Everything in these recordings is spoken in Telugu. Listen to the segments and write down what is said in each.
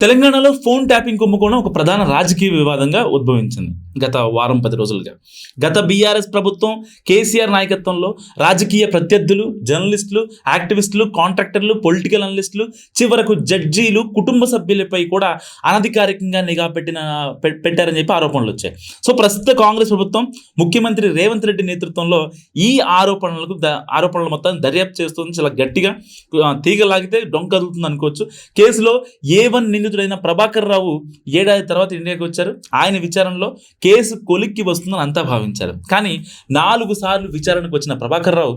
తెలంగాణలో ఫోన్ ట్యాపింగ్ కుంభకోణం ఒక ప్రధాన రాజకీయ వివాదంగా ఉద్భవించింది గత వారం 10 రోజులుగా. గత బీఆర్ఎస్ ప్రభుత్వం కేసీఆర్ నాయకత్వంలో రాజకీయ ప్రత్యర్థులు, జర్నలిస్టులు, యాక్టివిస్టులు, కాంట్రాక్టర్లు, పొలిటికల్ అనలిస్టులు, చివరకు జడ్జీలు, కుటుంబ సభ్యులపై కూడా అనధికారికంగా నిఘా పెట్టారని చెప్పి ఆరోపణలు వచ్చాయి. సో ప్రస్తుత కాంగ్రెస్ ప్రభుత్వం ముఖ్యమంత్రి రేవంత్ రెడ్డి నేతృత్వంలో ఈ ఆరోపణలు మొత్తం దర్యాప్తు చేస్తుంది. చాలా గట్టిగా తీగలాగితే డొంక కదులుతుంది అనుకోవచ్చు. కేసులో A1 నిందితుడైన ప్రభాకర్ రావు ఏడాది తర్వాత ఇండియాకి వచ్చారు. ఆయన విచారణలో కేసు కొలిక్కి వస్తుందని అంతా భావించారు. కానీ 4 సార్లు విచారణకు వచ్చిన ప్రభాకర్ రావు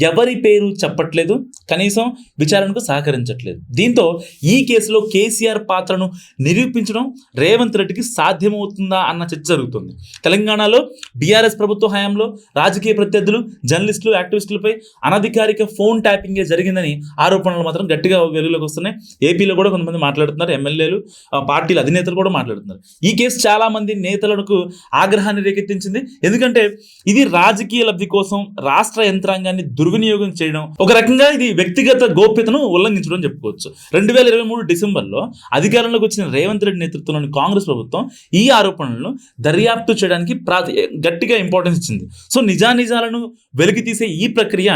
ఎవరి పేరు చెప్పట్లేదు, కనీసం విచారణకు సహకరించట్లేదు. దీంతో ఈ కేసులో కేసీఆర్ పాత్రను నిరూపించడం రేవంత్ రెడ్డికి సాధ్యమవుతుందా అన్న చర్చ జరుగుతుంది. తెలంగాణలో బీఆర్ఎస్ ప్రభుత్వ హయాంలో రాజకీయ ప్రత్యర్థులు, జర్నలిస్టులు, యాక్టివిస్టులపై అనధికారిక ఫోన్ ట్యాపింగే జరిగిందని ఆరోపణలు మాత్రం గట్టిగా వెలుగులోకి వస్తున్నాయి. ఏపీలో కూడా కొంతమంది మాట్లాడుతున్నారు, ఎమ్మెల్యేలు, పార్టీల అధినేతలు కూడా మాట్లాడుతున్నారు. ఈ కేసు చాలా మంది నేతలకు ఆగ్రహాన్ని రేకెత్తించింది. ఎందుకంటే ఇది రాజకీయ లబ్ధి కోసం రాష్ట్ర యంత్రాంగాన్ని దుర్వినియోగం చేయడం, ఒక రకంగా ఇది వ్యక్తిగత గోప్యతను ఉల్లంఘించడం చెప్పుకోవచ్చు. 2023 డిసెంబర్లో అధికారంలోకి వచ్చిన రేవంత్ రెడ్డి నేతృత్వంలోని కాంగ్రెస్ ప్రభుత్వం ఈ ఆరోపణలను దర్యాప్తు చేయడానికి గట్టిగా ఇంపార్టెన్స్ ఇచ్చింది. సో నిజానిజాలను వెలికి తీసే ఈ ప్రక్రియ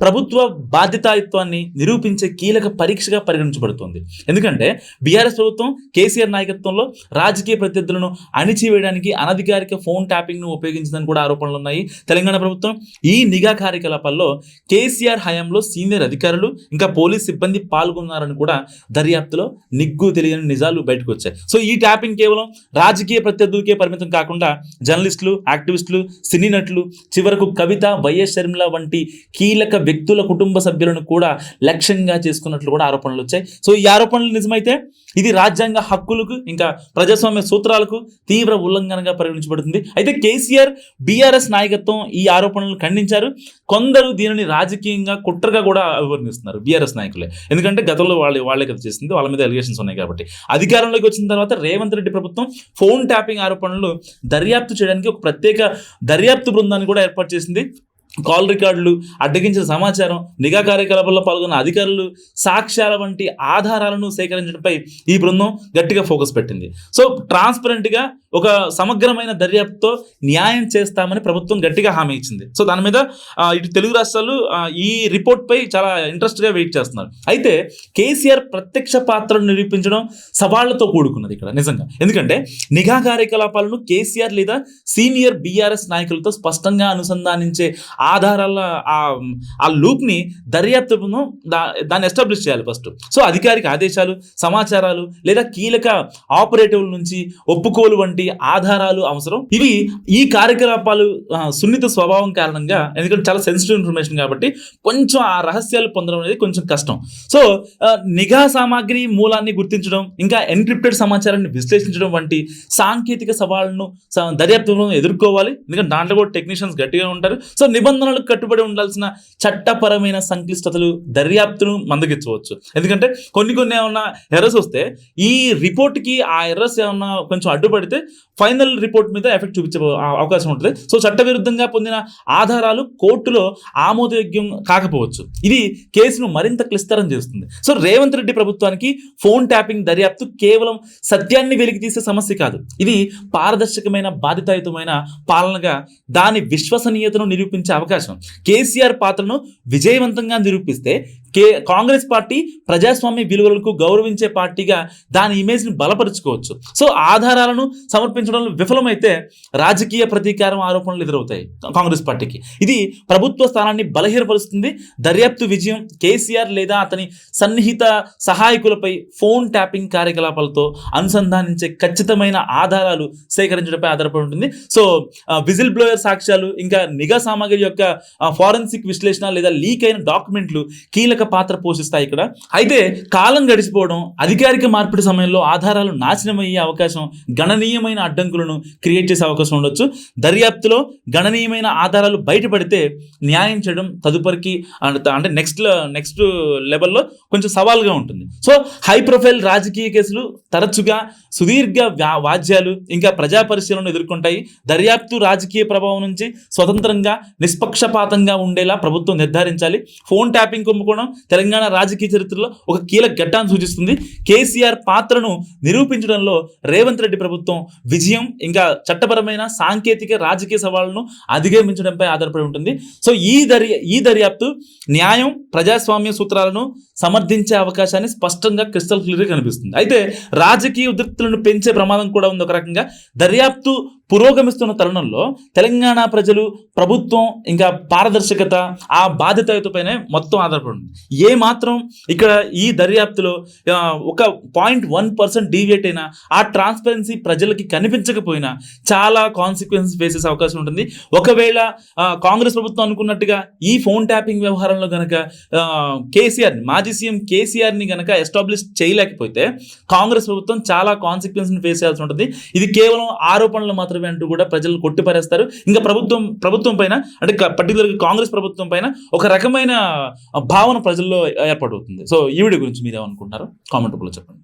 ప్రభుత్వ బాధ్యతాయుత్వాన్ని నిరూపించే కీలక పరీక్షగా పరిగణించబడుతుంది. ఎందుకంటే బీఆర్ఎస్ ప్రభుత్వం కేసీఆర్ నాయకత్వంలో రాజకీయ ప్రత్యర్థులను అణిచివేయడానికి అనధికారిక ఫోన్ ట్యాపింగ్ను ఉపయోగించిందని కూడా ఆరోపణలు ఉన్నాయి. తెలంగాణ ప్రభుత్వం ఈ నిఘా కార్యకలాపాల్లో కేసీఆర్ హయాంలో సీనియర్ అధికారులు, ఇంకా పోలీస్ సిబ్బంది పాల్గొన్నారని కూడా దర్యాప్తులో నిగ్గు తెలియని నిజాలు బయటకు వచ్చాయి. సో ఈ ట్యాపింగ్ కేవలం రాజకీయ ప్రత్యర్థులకే పరిమితం కాకుండా జర్నలిస్టులు, యాక్టివిస్టులు, సినీ నటులు, చివరకు కవిత, వైఎస్ షర్మిల వంటి కీలక వ్యక్తుల కుటుంబ సభ్యులను కూడా లక్ష్యంగా చేసుకున్నట్లు కూడా ఆరోపణలు వచ్చాయి. సో ఈ ఆరోపణలు నిజమైతే ఇది రాజ్యాంగ హక్కులకు, ఇంకా ప్రజాస్వామ్య సూత్రాలకు తీవ్ర ఉల్లంఘనగా పరిగణించబడుతుంది. అయితే కేసీఆర్, బీఆర్ఎస్ నాయకత్వం ఈ ఆరోపణలను ఖండించారు. కొందరు దీనిని రాజకీయంగా కుట్రగా కూడా అభివర్ణిస్తున్నారు బీఆర్ఎస్ నాయకులే. ఎందుకంటే గతంలో వాళ్ళే కదా చేసింది, వాళ్ళ మీద ఎలిగేషన్స్ ఉన్నాయి కాబట్టి. అధికారంలోకి వచ్చిన తర్వాత రేవంత్ రెడ్డి ప్రభుత్వం ఫోన్ ట్యాపింగ్ ఆరోపణలు దర్యాప్తు చేయడానికి ఒక ప్రత్యేక దర్యాప్తు బృందాన్ని కూడా ఏర్పాటు చేసింది. కాల్ రికార్డులు, అడ్డగించిన సమాచారం, నిఘా కార్యకలాపాల్లో పాల్గొన్న అధికారులు, సాక్ష్యాల వంటి ఆధారాలను సేకరించడంపై ఈ బృందం గట్టిగా ఫోకస్ పెట్టింది. సో ట్రాన్స్పరెంట్గా ఒక సమగ్రమైన దర్యాప్తుతో న్యాయం చేస్తామని ప్రభుత్వం గట్టిగా హామీ ఇచ్చింది. సో దాని మీద ఇటు తెలుగు రాష్ట్రాలు ఈ రిపోర్ట్పై చాలా ఇంట్రెస్ట్గా వెయిట్ చేస్తున్నారు. అయితే కేసీఆర్ ప్రత్యక్ష పాత్రను నిరూపించడం సవాళ్లతో కూడుకున్నది ఇక్కడ నిజంగా. ఎందుకంటే నిఘా కార్యకలాపాలను కేసీఆర్ లేదా సీనియర్ బీఆర్ఎస్ నాయకులతో స్పష్టంగా అనుసంధానించే ఆధారాల ఆ లూప్ని దర్యాప్తు దాన్ని ఎస్టాబ్లిష్ చేయాలి ఫస్ట్. సో అధికారిక ఆదేశాలు, సమాచారాలు లేదా కీలక ఆపరేటివ్ల నుంచి ఒప్పుకోలు వంటి ఆధారాలు అవసరం. ఇవి ఈ కార్యకలాపాలు సున్నిత స్వభావం కారణంగా, ఎందుకంటే చాలా సెన్సిటివ్ ఇన్ఫర్మేషన్ కాబట్టి కొంచెం ఆ రహస్యాలు పొందడం అనేది కొంచెం కష్టం. సో నిఘా సామాగ్రి మూలాన్ని గుర్తించడం, ఇంకా ఎన్క్రిప్టెడ్ సమాచారాన్ని విశ్లేషించడం వంటి సాంకేతిక సవాళ్లను దర్యాప్తులో ఎదుర్కోవాలి. ఎందుకంటే దాంట్లో కూడా టెక్నీషియన్స్ గట్టిగా ఉంటారు. సో నిబంధనలకు కట్టుబడి ఉండాల్సిన చట్టపరమైన సంక్లిష్టతలు దర్యాప్తును మందగించవచ్చు. ఎందుకంటే కొన్ని ఏమన్నా ఎర్రర్స్ వస్తే ఈ రిపోర్ట్కి ఆ ఎర్రర్స్ ఏమన్నా కొంచెం అడ్డుపడితే ఫైనల్ రిపోర్ట్ మీద ఎఫెక్ట్ చూపించే అవకాశం ఉంటుంది. సో చట్టవిరుద్ధంగా పొందిన ఆధారాలు కోర్టులో ఆమోదయోగ్యం కాకపోవచ్చు. ఇది కేసును మరింత క్లిష్టతరం చేస్తుంది. సో రేవంత్ రెడ్డి ప్రభుత్వానికి ఫోన్ ట్యాపింగ్ దర్యాప్తు కేవలం సత్యాన్ని వెలికి తీసే సమస్య కాదు. ఇది పారదర్శకమైన, బాధ్యతాయుతమైన పాలనగా దాని విశ్వసనీయతను నిరూపించే అవకాశం. కేసీఆర్ పాత్రను విజయవంతంగా నిరూపిస్తే కాంగ్రెస్ పార్టీ ప్రజాస్వామ్య విలువలకు గౌరవించే పార్టీగా దాని ఇమేజ్ని బలపరుచుకోవచ్చు. సో ఆధారాలను సమర్పించడంలో విఫలమైతే రాజకీయ ప్రతీకారం ఆరోపణలు ఎదురవుతాయి కాంగ్రెస్ పార్టీకి. ఇది ప్రభుత్వ స్థానాన్ని బలహీనపరుస్తుంది. దర్యాప్తు విజయం కేసీఆర్ లేదా అతని సన్నిహిత సహాయకులపై ఫోన్ ట్యాపింగ్ కార్యకలాపాలతో అనుసంధానించే ఖచ్చితమైన ఆధారాలు సేకరించడంపై ఆధారపడి ఉంటుంది. సో విజిల్ బ్లోయర్ సాక్ష్యాలు, ఇంకా నిఘా సామాగ్రి యొక్క ఫారెన్సిక్ విశ్లేషణ లేదా లీక్ అయిన డాక్యుమెంట్లు కీలక పాత్ర పోషిస్తాయి ఇక్కడ. అయితే కాలం గడిచిపోవడం, అధికారిక మార్పిడి సమయంలో ఆధారాలు నాశనమయ్యే అవకాశం గణనీయమైన అడ్డంకులను క్రియేట్ చేసే అవకాశం ఉండొచ్చు. దర్యాప్తులో గణనీయమైన ఆధారాలు బయటపడితే న్యాయం చేయడం తదుపరికి అంటే నెక్స్ట్ లెవెల్లో కొంచెం సవాల్గా ఉంటుంది. సో హై ప్రొఫైల్ రాజకీయ కేసులు తరచుగా సుదీర్ఘ వాద్యాలు, ఇంకా ప్రజా పరిశీలనను ఎదుర్కొంటాయి. దర్యాప్తు రాజకీయ ప్రభావం నుంచి స్వతంత్రంగా, నిష్పక్షపాతంగా ఉండేలా ప్రభుత్వం నిర్ధారించాలి. ఫోన్ ట్యాపింగ్ కుంభకోణం తెలంగాణ రాజకీయ చరిత్రలో ఒక కీలక ఘట్టాన్ని సూచిస్తుంది. కేసీఆర్ పాత్రను నిరూపించడంలో రేవంత్ రెడ్డి ప్రభుత్వం విజయం ఇంకా చట్టపరమైన సాంకేతిక రాజకీయ సవాళ్లను అధిగమించడంపై ఆధారపడి ఉంటుంది. సో ఈ దర్యాప్తు న్యాయం ప్రజాస్వామ్య సూత్రాలను సమర్థించే అవకాశాన్ని స్పష్టంగా క్రిస్టల్ క్లియర్గా కనిపిస్తుంది. అయితే రాజకీయ ఉద్రిక్తులను పెంచే ప్రమాదం కూడా ఉంది. ఒక రకంగా దర్యాప్తు పురోగమిస్తున్న తరుణంలో తెలంగాణ ప్రజలు, ప్రభుత్వం ఇంకా పారదర్శకత, ఆ బాధ్యతపైనే మొత్తం ఆధారపడి ఉంది. ఏ మాత్రం ఇక్కడ ఈ దర్యాప్తులో ఒక 0.1% డీవియేట్ అయినా, ఆ ట్రాన్స్పరెన్సీ ప్రజలకి కనిపించకపోయినా చాలా కాన్సిక్వెన్సెస్ ఫేస్ చేసే అవకాశం ఉంటుంది. ఒకవేళ కాంగ్రెస్ ప్రభుత్వం అనుకున్నట్టుగా ఈ ఫోన్ ట్యాపింగ్ వ్యవహారంలో గనక కేసీఆర్, మాజీ సీఎం కేసీఆర్ని గనక ఎస్టాబ్లిష్ చేయలేకపోతే కాంగ్రెస్ ప్రభుత్వం చాలా కాన్సిక్వెన్స్ని ఫేస్ చేయాల్సి ఉంటుంది. ఇది కేవలం ఆరోపణలు మాత్రమే అంటూ కూడా ప్రజలు కొట్టిపారేస్తారు. ఇంకా ప్రభుత్వం పైన, అంటే పర్టికులర్గా కాంగ్రెస్ ప్రభుత్వం పైన ఒక రకమైన భావన ప్రజల్లో ఏర్పడుతుంది. సో ఈ వీడియో గురించి మీరేమనుకుంటున్నారో కామెంట్ రూపంలో చెప్పండి.